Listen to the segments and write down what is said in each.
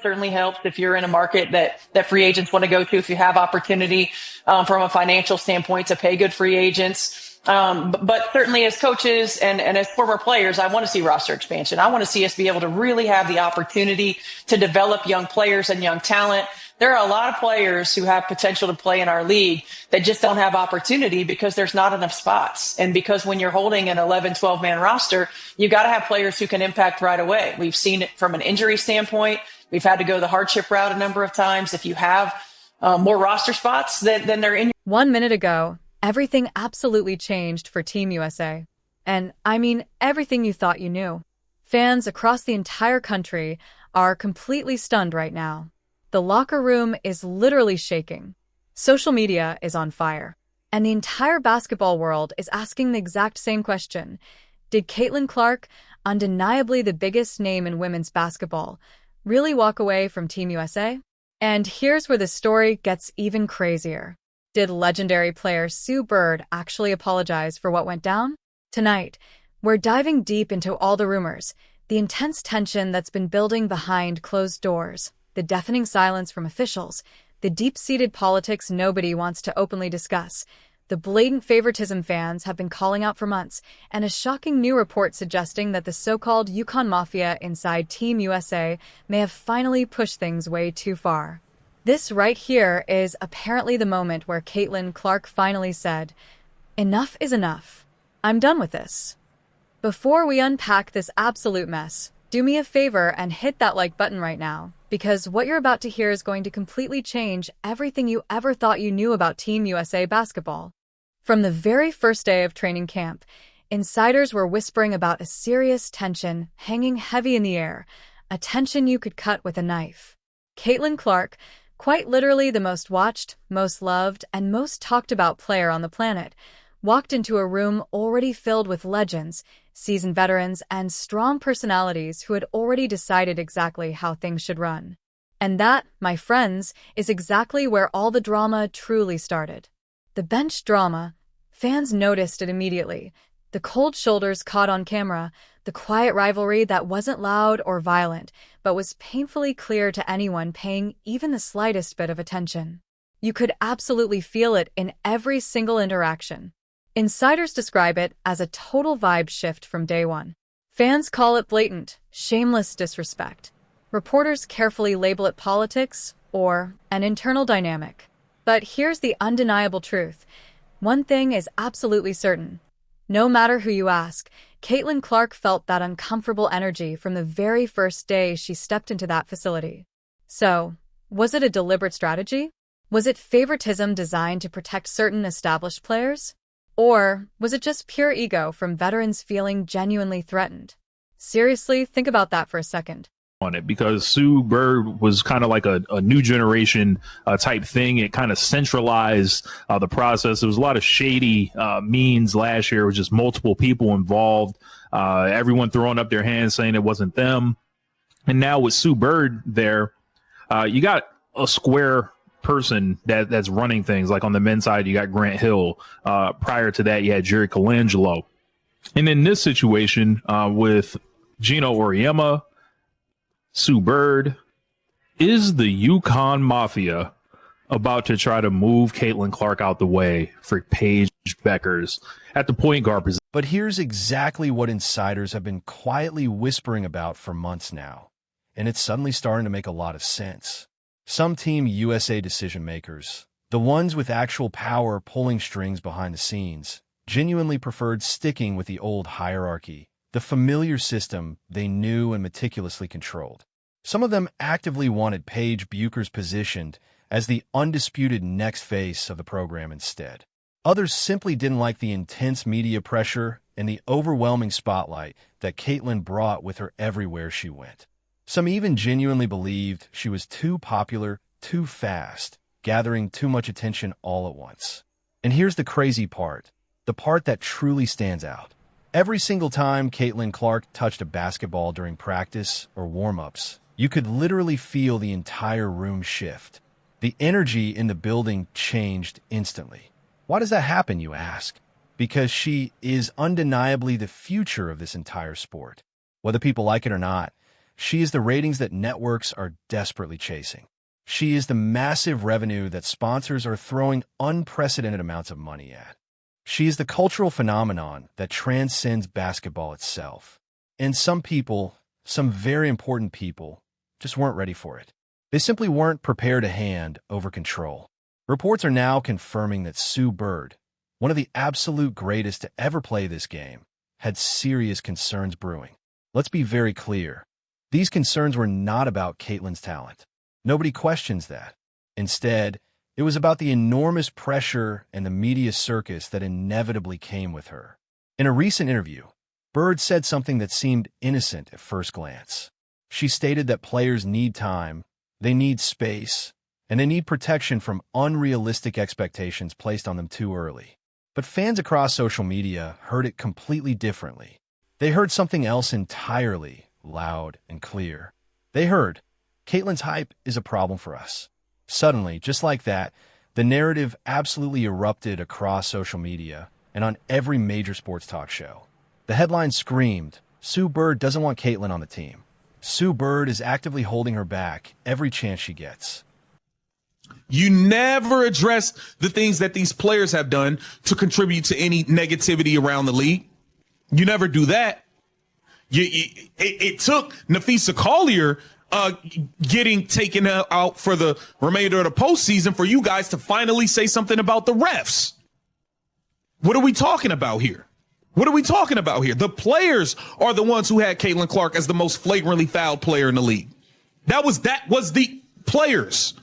certainly helps if you're in a market that free agents want to go to, if you have opportunity from a financial standpoint to pay good free agents. But certainly as coaches and as former players, I want to see roster expansion. I want to see us be able to really have the opportunity to develop young players and young talent. There are a lot of players who have potential to play in our league that just don't have opportunity because there's not enough spots. And because when you're holding an 11, 12 man roster, you got to have players who can impact right away. We've seen it from an injury standpoint. We've had to go the hardship route a number of times. If you have more roster spots than they're in. 1 minute ago, everything absolutely changed for Team USA. And I mean everything you thought you knew. Fans across the entire country are completely stunned right now. The locker room is literally shaking. Social media is on fire. And the entire basketball world is asking the exact same question. Did Caitlin Clark, undeniably the biggest name in women's basketball, really walk away from Team USA? And here's where the story gets even crazier. Did legendary player Sue Bird actually apologize for what went down? Tonight, we're diving deep into all the rumors, the intense tension that's been building behind closed doors, the deafening silence from officials, the deep-seated politics nobody wants to openly discuss, the blatant favoritism fans have been calling out for months, and a shocking new report suggesting that the so-called UConn Mafia inside Team USA may have finally pushed things way too far. This right here is apparently the moment where Caitlin Clark finally said, "Enough is enough. I'm done with this." Before we unpack this absolute mess, do me a favor and hit that like button right now, because what you're about to hear is going to completely change everything you ever thought you knew about Team USA basketball. From the very first day of training camp, insiders were whispering about a serious tension hanging heavy in the air, a tension you could cut with a knife. Caitlin Clark, quite literally the most watched, most loved, and most talked about player on the planet, walked into a room already filled with legends, seasoned veterans, and strong personalities who had already decided exactly how things should run. And that, my friends, is exactly where all the drama truly started. The bench drama. Fans noticed it immediately. The cold shoulders caught on camera, the quiet rivalry that wasn't loud or violent, but was painfully clear to anyone paying even the slightest bit of attention. You could absolutely feel it in every single interaction. Insiders describe it as a total vibe shift from day one. Fans call it blatant, shameless disrespect. Reporters carefully label it politics or an internal dynamic. But here's the undeniable truth. One thing is absolutely certain. No matter who you ask, Caitlin Clark felt that uncomfortable energy from the very first day she stepped into that facility. So, was it a deliberate strategy? Was it favoritism designed to protect certain established players? Or was it just pure ego from veterans feeling genuinely threatened? Seriously, think about that for a second. On it, because Sue Bird was kind of like a new generation type thing. It kind of centralized the process. There was a lot of shady means last year. It was just multiple people involved, everyone throwing up their hands saying it wasn't them. And now with Sue Bird there, you got a square person that's running things. Like on the men's side, you got Grant Hill. Prior to that, you had Jerry Colangelo. And in this situation with Gino Auriemma, Sue Bird, is the UConn Mafia about to try to move Caitlin Clark out the way for Paige Bueckers at the point guard position? But here's exactly what insiders have been quietly whispering about for months now, and it's suddenly starting to make a lot of sense. Some Team USA decision makers, the ones with actual power pulling strings behind the scenes, genuinely preferred sticking with the old hierarchy, the familiar system they knew and meticulously controlled. Some of them actively wanted Paige Bueckers positioned as the undisputed next face of the program instead. Others simply didn't like the intense media pressure and the overwhelming spotlight that Caitlin brought with her everywhere she went. Some even genuinely believed she was too popular, too fast, gathering too much attention all at once. And here's the crazy part, the part that truly stands out. Every single time Caitlin Clark touched a basketball during practice or warm-ups, you could literally feel the entire room shift. The energy in the building changed instantly. Why does that happen, you ask? Because she is undeniably the future of this entire sport. Whether people like it or not, She is the ratings that networks are desperately chasing. She is the massive revenue that sponsors are throwing unprecedented amounts of money at. She is the cultural phenomenon that transcends basketball itself. And some people, some very important people, just weren't ready for it. They simply weren't prepared to hand over control. Reports are now confirming that Sue Bird, one of the absolute greatest to ever play this game, had serious concerns brewing. Let's be very clear. These concerns were not about Caitlyn's talent. Nobody questions that. Instead, it was about the enormous pressure and the media circus that inevitably came with her. In a recent interview, Bird said something that seemed innocent at first glance. She stated that players need time, they need space, and they need protection from unrealistic expectations placed on them too early. But fans across social media heard it completely differently. They heard something else entirely, loud and clear. They heard, Caitlyn's hype is a problem for us. Suddenly, just like that, the narrative absolutely erupted across social media and on every major sports talk show. The headline screamed, Sue Bird doesn't want Caitlyn on the team. Sue Bird is actively holding her back every chance she gets. You never address the things that these players have done to contribute to any negativity around the league. You never do that. It took Napheesa Collier getting taken out for the remainder of the postseason for you guys to finally say something about the refs. What are we talking about here? What are we talking about here? The players are the ones who had Caitlin Clark as the most flagrantly fouled player in the league. That was the players.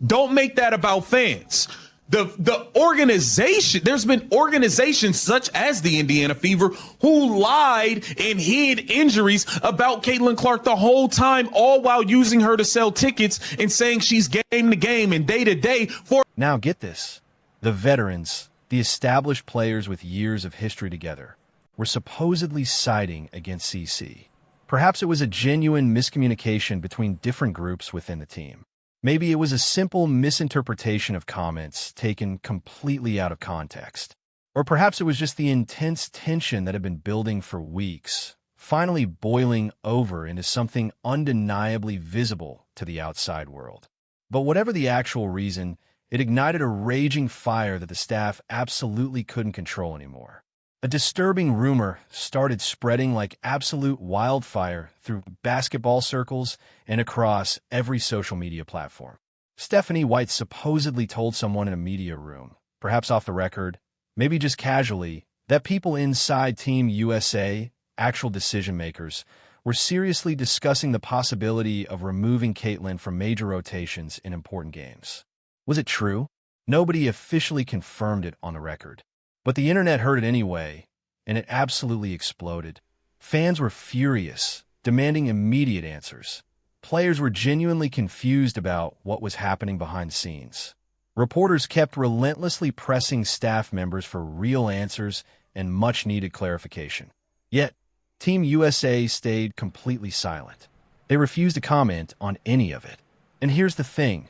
Don't make that about fans. The organization, there's been organizations such as the Indiana Fever who lied and hid injuries about Caitlin Clark the whole time, all while using her to sell tickets and saying she's game to game and day to day for. Now get this. The veterans, the established players with years of history together, were supposedly siding against CC. Perhaps it was a genuine miscommunication between different groups within the team. Maybe it was a simple misinterpretation of comments taken completely out of context. Or perhaps it was just the intense tension that had been building for weeks, finally boiling over into something undeniably visible to the outside world. But whatever the actual reason, it ignited a raging fire that the staff absolutely couldn't control anymore. A disturbing rumor started spreading like absolute wildfire through basketball circles and across every social media platform. Stephanie White supposedly told someone in a media room, perhaps off the record, maybe just casually, that people inside Team USA, actual decision makers, were seriously discussing the possibility of removing Caitlyn from major rotations in important games. Was it true? Nobody officially confirmed it on the record. But the internet heard it anyway, and it absolutely exploded. Fans were furious, demanding immediate answers. Players were genuinely confused about what was happening behind the scenes. Reporters kept relentlessly pressing staff members for real answers and much-needed clarification. Yet, Team USA stayed completely silent. They refused to comment on any of it. And here's the thing,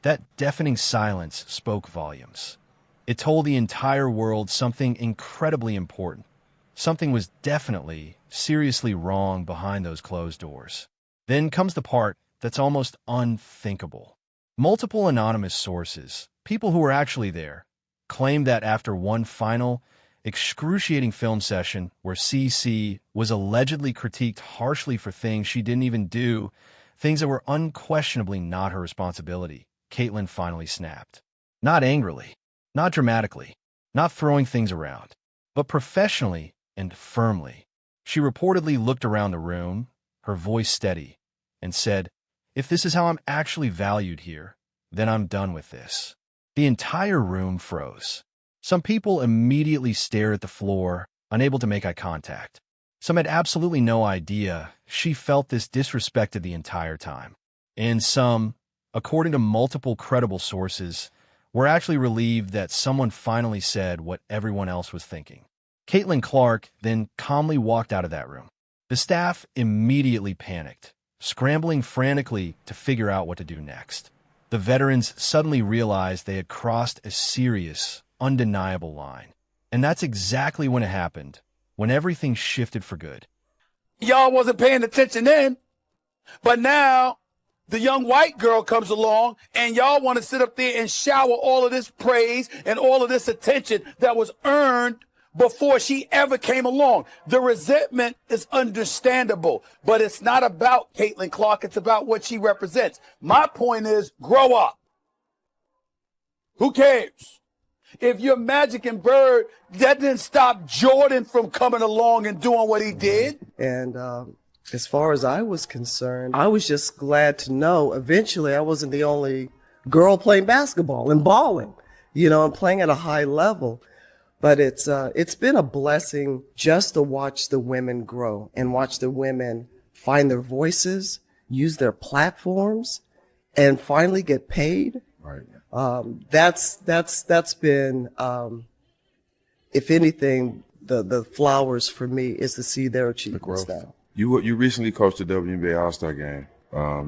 that deafening silence spoke volumes. It told the entire world something incredibly important. Something was definitely, seriously wrong behind those closed doors. Then comes the part that's almost unthinkable. Multiple anonymous sources, people who were actually there, claimed that after one final, excruciating film session where CC was allegedly critiqued harshly for things she didn't even do, things that were unquestionably not her responsibility, Caitlyn finally snapped. Not angrily. Not dramatically, not throwing things around, but professionally and firmly. She reportedly looked around the room, her voice steady, and said, "If this is how I'm actually valued here, then I'm done with this." The entire room froze. Some people immediately stared at the floor, unable to make eye contact. Some had absolutely no idea she felt this disrespected the entire time. And some, according to multiple credible sources, were actually relieved that someone finally said what everyone else was thinking. Caitlin Clark then calmly walked out of that room. The staff immediately panicked, scrambling frantically to figure out what to do next. The veterans suddenly realized they had crossed a serious, undeniable line. And that's exactly when it happened, when everything shifted for good. Y'all wasn't paying attention then. But now the young white girl comes along and y'all want to sit up there and shower all of this praise and all of this attention that was earned before she ever came along. The resentment is understandable, but it's not about Caitlin Clark. It's about what she represents. My point is, grow up. Who cares? If you're Magic and Bird, that didn't stop Jordan from coming along and doing what he did. And as far as I was concerned, I was just glad to know eventually I wasn't the only girl playing basketball and balling, and playing at a high level. But it's been a blessing just to watch the women grow and watch the women find their voices, use their platforms, and finally get paid. Right. That's been, if anything, the flowers for me is to see their achievements now. You recently coached the WNBA All-Star game.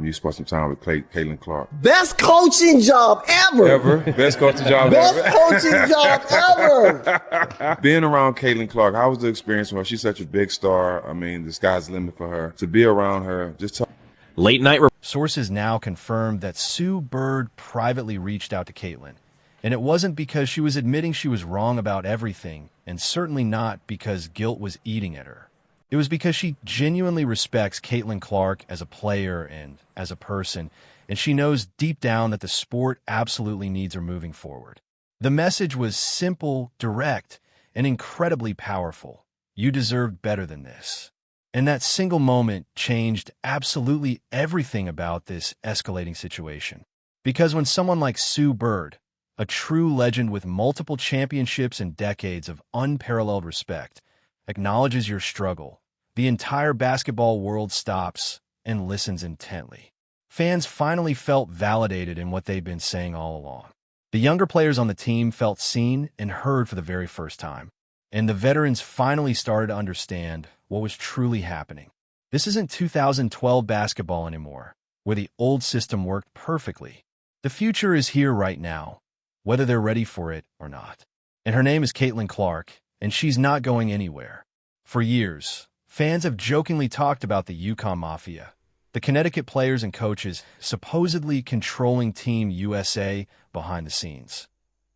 You spent some time with Caitlin Clark. Best coaching job ever. Best coaching job Best ever. coaching job ever. Being around Caitlin Clark, how was the experience for her? She's such a big star. I mean, the sky's the limit for her. To be around her, just talk. Late night. Sources now confirm that Sue Bird privately reached out to Caitlin. And it wasn't because she was admitting she was wrong about everything, and certainly not because guilt was eating at her. It was because she genuinely respects Caitlin Clark as a player and as a person, and she knows deep down that the sport absolutely needs her moving forward. The message was simple, direct, and incredibly powerful. You deserved better than this. And that single moment changed absolutely everything about this escalating situation. Because when someone like Sue Bird, a true legend with multiple championships and decades of unparalleled respect, acknowledges your struggle, the entire basketball world stops and listens intently. Fans finally felt validated in what they'd been saying all along. The younger players on the team felt seen and heard for the very first time. And the veterans finally started to understand what was truly happening. This isn't 2012 basketball anymore, where the old system worked perfectly. The future is here right now, whether they're ready for it or not. And her name is Caitlin Clark, and she's not going anywhere. For years, fans have jokingly talked about the UConn Mafia, the Connecticut players and coaches supposedly controlling Team USA behind the scenes.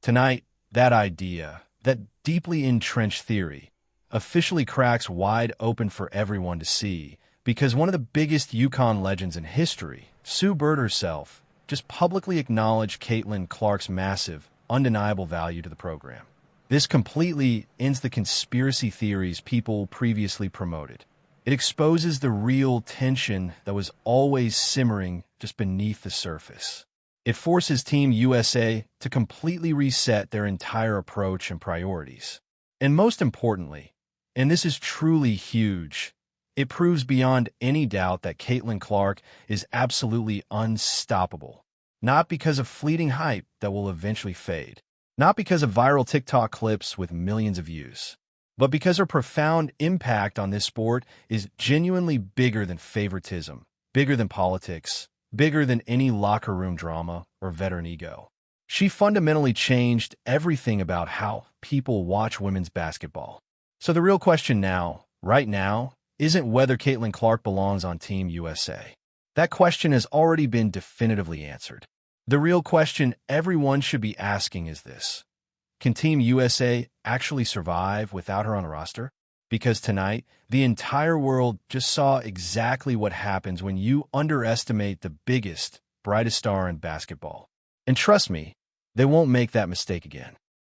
Tonight, that idea, that deeply entrenched theory, officially cracks wide open for everyone to see, because one of the biggest UConn legends in history, Sue Bird herself, just publicly acknowledged Caitlin Clark's massive, undeniable value to the program. This completely ends the conspiracy theories people previously promoted. It exposes the real tension that was always simmering just beneath the surface. It forces Team USA to completely reset their entire approach and priorities. And most importantly, and this is truly huge, it proves beyond any doubt that Caitlin Clark is absolutely unstoppable. Not because of fleeting hype that will eventually fade. Not because of viral TikTok clips with millions of views. But because her profound impact on this sport is genuinely bigger than favoritism, bigger than politics, bigger than any locker room drama or veteran ego. She fundamentally changed everything about how people watch women's basketball. So the real question now, right now, isn't whether Caitlin Clark belongs on Team USA. That question has already been definitively answered. The real question everyone should be asking is this: can Team USA actually survive without her on a roster? Because tonight, the entire world just saw exactly what happens when you underestimate the biggest, brightest star in basketball. And trust me, they won't make that mistake again.